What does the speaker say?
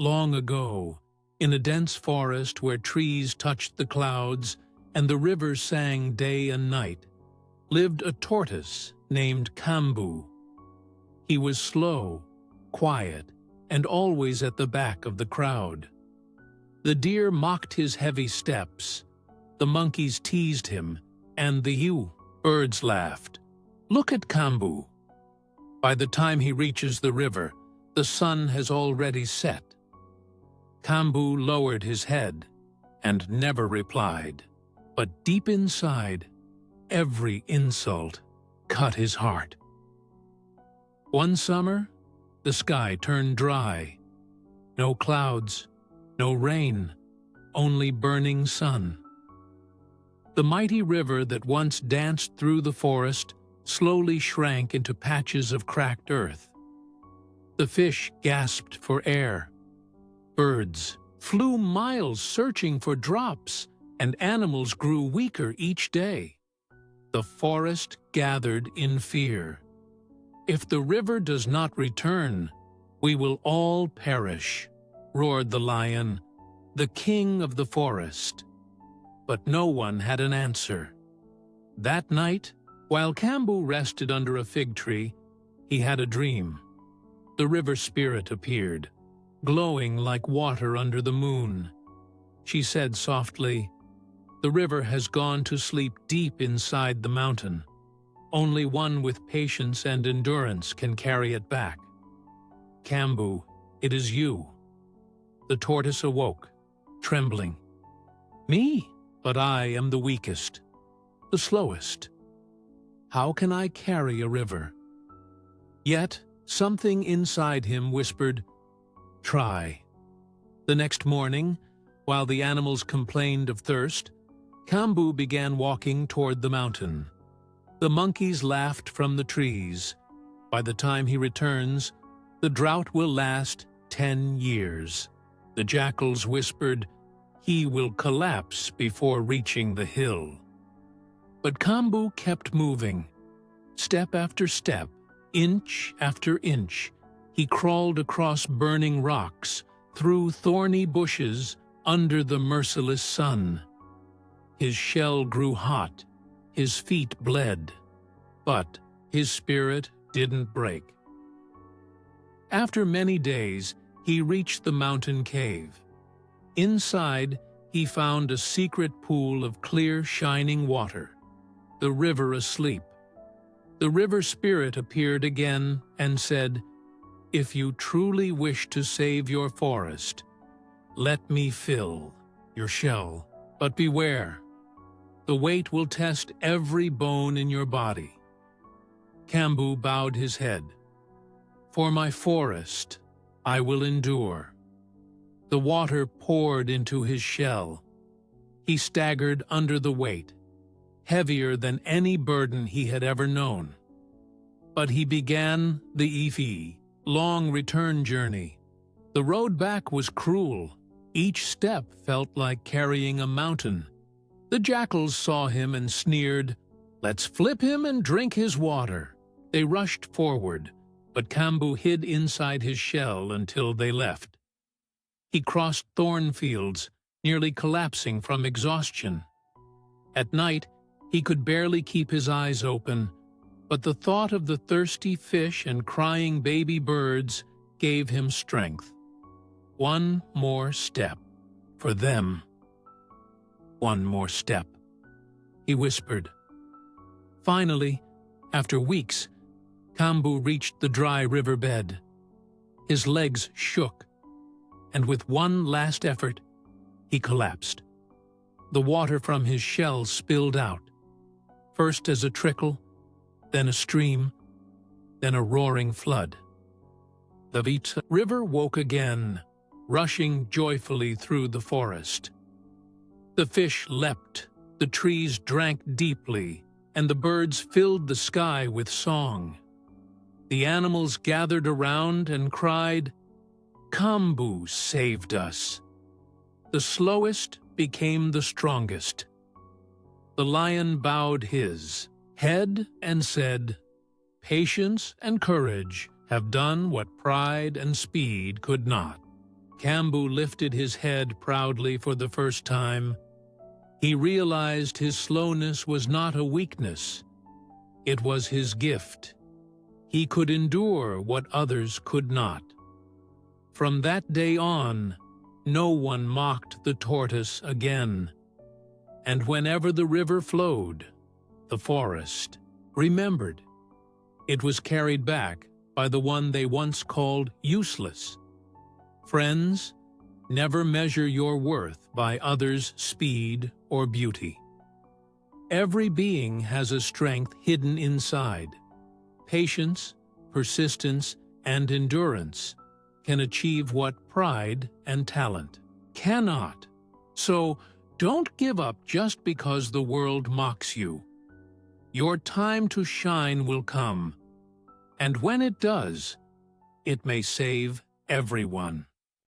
long ago, in a dense forest where trees touched the clouds and the river sang day and night, lived a tortoise named Kambu. He was slow, quiet, and always at the back of the crowd. The deer mocked his heavy steps, the monkeys teased him, and the birds laughed. Look at Kambu. By the time he reaches the river, the sun has already set. Kambu lowered his head and never replied, but deep inside, every insult cut his heart. One summer, the sky turned dry. No clouds, no rain, only burning sun. The mighty river that once danced through the forest slowly shrank into patches of cracked earth. The fish gasped for air. Birds flew miles searching for drops, and animals grew weaker each day. The forest gathered in fear. If the river does not return, we will all perish, roared the lion, the king of the forest. But no one had an answer. That night, while Kambu rested under a fig tree, he had a dream. The river spirit appeared, glowing like water under the moon. She said softly, "The river has gone to sleep deep inside the mountain. Only one with patience and endurance can carry it back. Kambu, it is you." The tortoise awoke, trembling. "Me? But I am the weakest, the slowest. How can I carry a river?" Yet something inside him whispered, "Try." The next morning, while the animals complained of thirst, Kambu began walking toward the mountain. The monkeys laughed from the trees. By the time he returns, the drought will last 10 years. The jackals whispered, "He will collapse before reaching the hill." But Kambu kept moving. Step after step, inch after inch, he crawled across burning rocks, through thorny bushes, under the merciless sun. His shell grew hot, his feet bled, but his spirit didn't break. After many days, he reached the mountain cave. Inside, he found a secret pool of clear, shining water, the river asleep. The river spirit appeared again and said, "If you truly wish to save your forest, let me fill your shell. But beware, the weight will test every bone in your body." Kambu bowed his head. "For my forest, I will endure." The water poured into his shell. He staggered under the weight, heavier than any burden he had ever known. But he began the long return journey. The road back was cruel. Each step felt like carrying a mountain. The jackals saw him and sneered, "Let's flip him and drink his water." They rushed forward, but Kambu hid inside his shell until they left. He crossed thorn fields, nearly collapsing from exhaustion. At night, he could barely keep his eyes open, but the thought of the thirsty fish and crying baby birds gave him strength. One more step for them. One more step, he whispered. Finally, after weeks, Kambu reached the dry riverbed. His legs shook, and with one last effort, he collapsed. The water from his shell spilled out, first as a trickle, then a stream, then a roaring flood. The river woke again, rushing joyfully through the forest. The fish leapt, the trees drank deeply, and the birds filled the sky with song. The animals gathered around and cried, "Kambu saved us." The slowest became the strongest. The lion bowed his head and said, "Patience and courage have done what pride and speed could not." Kambu lifted his head proudly for the first time. He realized his slowness was not a weakness. It was his gift. He could endure what others could not. From that day on, no one mocked the tortoise again. And whenever the river flowed, the forest remembered. It was carried back by the one they once called useless. Friends, never measure your worth by others' speed or beauty. Every being has a strength hidden inside. Patience, persistence, and endurance can achieve what pride and talent cannot. So, don't give up just because the world mocks you. Your time to shine will come, and when it does, it may save everyone.